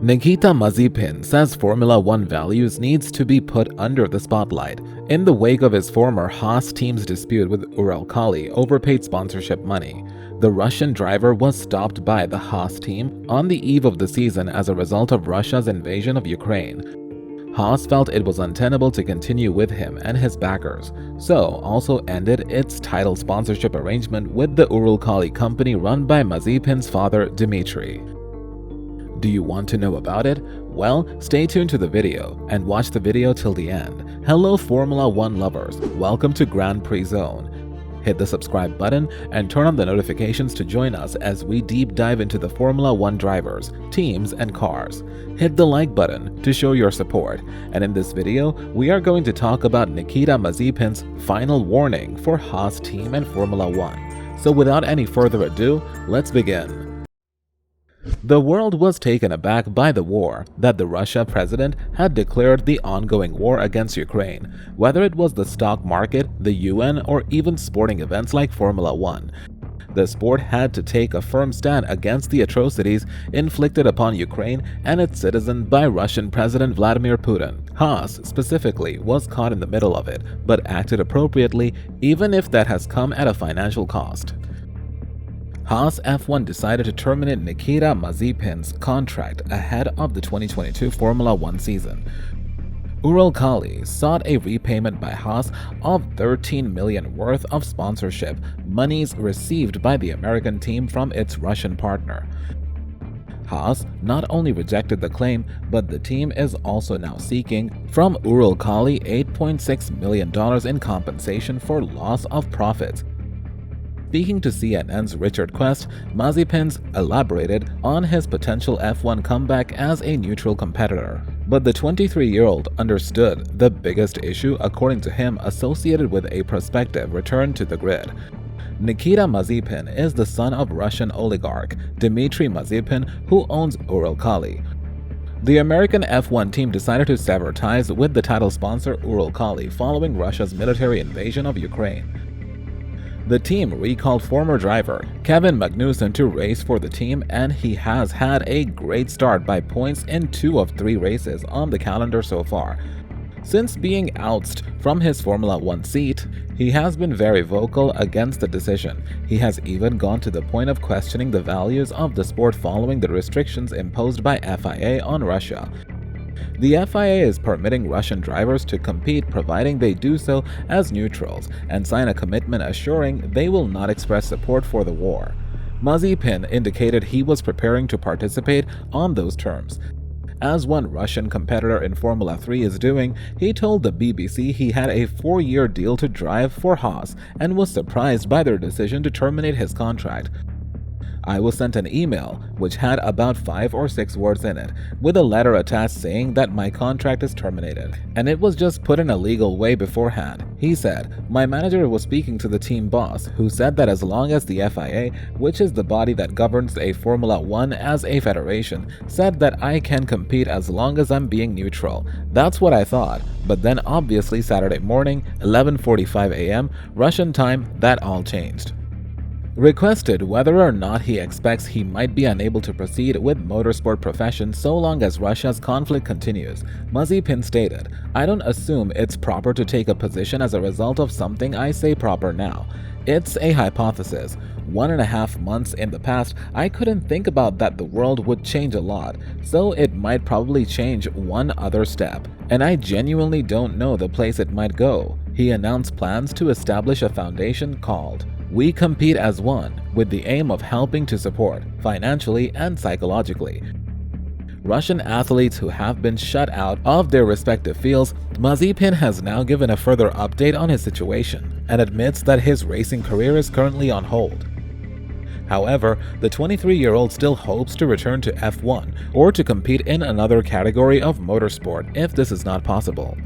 Nikita Mazepin says Formula One values needs to be put under the spotlight in the wake of his former Haas team's dispute with Uralkali over paid sponsorship money. The Russian driver was stopped by the Haas team on the eve of the season as a result of Russia's invasion of Ukraine. Haas felt it was untenable to continue with him and his backers, so also ended its title sponsorship arrangement with the Uralkali company run by Mazepin's father Dmitry. Do you want to know about it? Well, stay tuned to the video and watch the video till the end. Hello Formula One lovers, welcome to Grand Prix Zone. Hit the subscribe button and turn on the notifications to join us as we deep dive into the Formula One drivers, teams, and cars. Hit the like button to show your support. And in this video, we are going to talk about Nikita Mazepin's final warning for Haas team and Formula One. So without any further ado, let's begin. The world was taken aback by the war that the Russian president had declared the ongoing war against Ukraine, whether it was the stock market, the UN, or even sporting events like Formula One. The sport had to take a firm stand against the atrocities inflicted upon Ukraine and its citizens by Russian President Vladimir Putin. Haas, specifically, was caught in the middle of it, but acted appropriately, even if that has come at a financial cost. Haas F1 decided to terminate Nikita Mazepin's contract ahead of the 2022 Formula One season. Uralkali sought a repayment by Haas of $13 million worth of sponsorship monies received by the American team from its Russian partner. Haas not only rejected the claim, but the team is also now seeking from Uralkali $8.6 million in compensation for loss of profits. Speaking to CNN's Richard Quest, Mazepin elaborated on his potential F1 comeback as a neutral competitor. But the 23-year-old understood the biggest issue, according to him, associated with a prospective return to the grid. Nikita Mazepin is the son of Russian oligarch Dmitry Mazepin, who owns Uralkali. The American F1 team decided to sever ties with the title sponsor Uralkali following Russia's military invasion of Ukraine. The team recalled former driver Kevin Magnussen to race for the team, and he has had a great start by points in 2 of 3 races on the calendar so far. Since being ousted from his Formula One seat, he has been very vocal against the decision. He has even gone to the point of questioning the values of the sport following the restrictions imposed by FIA on Russia. The FIA is permitting Russian drivers to compete providing they do so as neutrals and sign a commitment assuring they will not express support for the war. Mazepin indicated he was preparing to participate on those terms. As one Russian competitor in Formula 3 is doing, he told the BBC he had a 4-year deal to drive for Haas and was surprised by their decision to terminate his contract. I was sent an email, which had about 5 or 6 words in it, with a letter attached saying that my contract is terminated, and it was just put in a legal way beforehand. He said, my manager was speaking to the team boss, who said that as long as the FIA, which is the body that governs a Formula One as a federation, said that I can compete as long as I'm being neutral. That's what I thought, but then obviously Saturday morning, 11:45 a.m. Russian time, that all changed. Requested whether or not he expects he might be unable to proceed with motorsport profession so long as Russia's conflict continues, Mazepin stated, I don't assume it's proper to take a position as a result of something I say proper now. It's a hypothesis. 1.5 months in the past, I couldn't think about that the world would change a lot, so it might probably change one other step, and I genuinely don't know the place it might go. He announced plans to establish a foundation called We Compete as One, with the aim of helping to support, financially and psychologically, Russian athletes who have been shut out of their respective fields. Mazepin has now given a further update on his situation and admits that his racing career is currently on hold. However, the 23-year-old still hopes to return to F1 or to compete in another category of motorsport if this is not possible.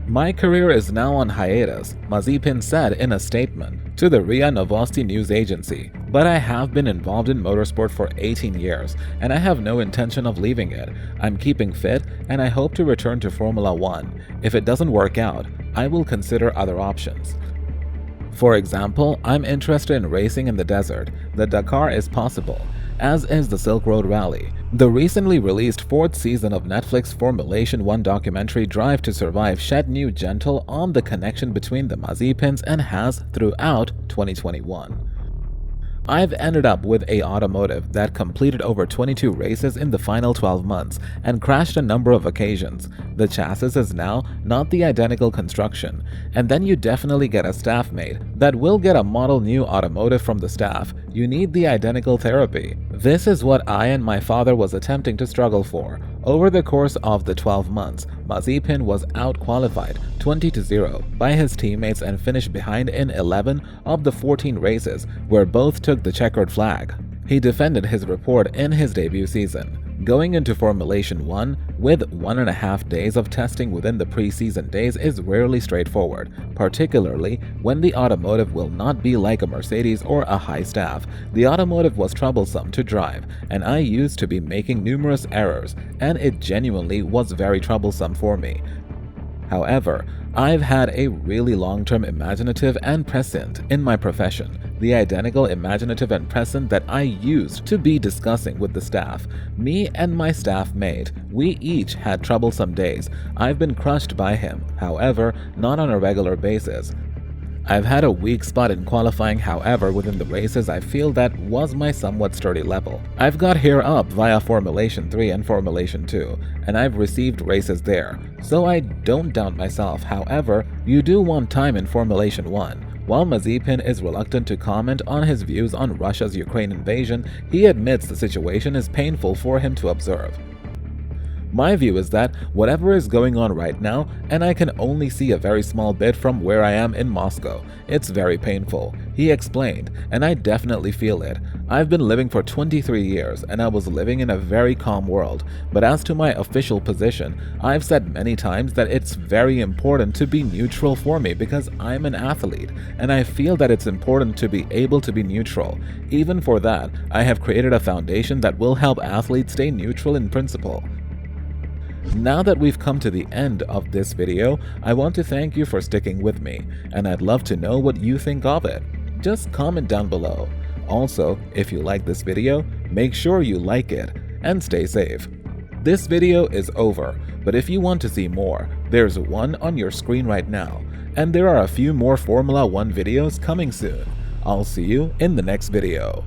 My career is now on hiatus, Mazepin said in a statement to the RIA Novosti news agency, but I have been involved in motorsport for 18 years and I have no intention of leaving it. I'm keeping fit and I hope to return to Formula One. If it doesn't work out, I will consider other options. For example, I'm interested in racing in the desert. The Dakar is possible. as is the Silk Road Rally. The recently released 4th season of Netflix Formulation 1 documentary Drive to Survive shed new gentle on the connection between the Mazepins and Haas throughout 2021. I've ended up with a automotive that completed over 22 races in the final 12 months and crashed a number of occasions. The chassis is now not the identical construction, and then you definitely get a staff mate that will get a model new automotive from the staff. You need the identical therapy. This is what I and my father was attempting to struggle for. Over the course of the 12 months, Mazepin was out-qualified 20-0 by his teammates and finished behind in 11 of the 14 races where both took the checkered flag. He defended his report in his debut season. Going into Formulation 1 with 1.5 days of testing within the pre-season days is rarely straightforward, particularly when the automotive will not be like a Mercedes or a high staff. The automotive was troublesome to drive, and I used to be making numerous errors, and it genuinely was very troublesome for me. However, I've had a really long-term imaginative and present in my profession, the identical imaginative and present that I used to be discussing with the staff. Me and my staff mate, we each had troublesome days. I've been crushed by him, however, not on a regular basis. I've had a weak spot in qualifying, however, within the races I feel that was my somewhat sturdy level. I've got here up via Formulation 3 and Formulation 2, and I've received races there, so I don't doubt myself. However, you do want time in Formulation 1. While Mazepin is reluctant to comment on his views on Russia's Ukraine invasion, he admits the situation is painful for him to observe. My view is that whatever is going on right now, and I can only see a very small bit from where I am in Moscow, it's very painful, he explained, and I definitely feel it. I've been living for 23 years, and I was living in a very calm world, but as to my official position, I've said many times that it's very important to be neutral for me because I'm an athlete, and I feel that it's important to be able to be neutral. Even for that, I have created a foundation that will help athletes stay neutral in principle. Now that we've come to the end of this video, I want to thank you for sticking with me, and I'd love to know what you think of it. Just comment down below. Also, if you like this video, make sure you like it, and stay safe. This video is over, but if you want to see more, there's one on your screen right now, and there are a few more Formula 1 videos coming soon. I'll see you in the next video.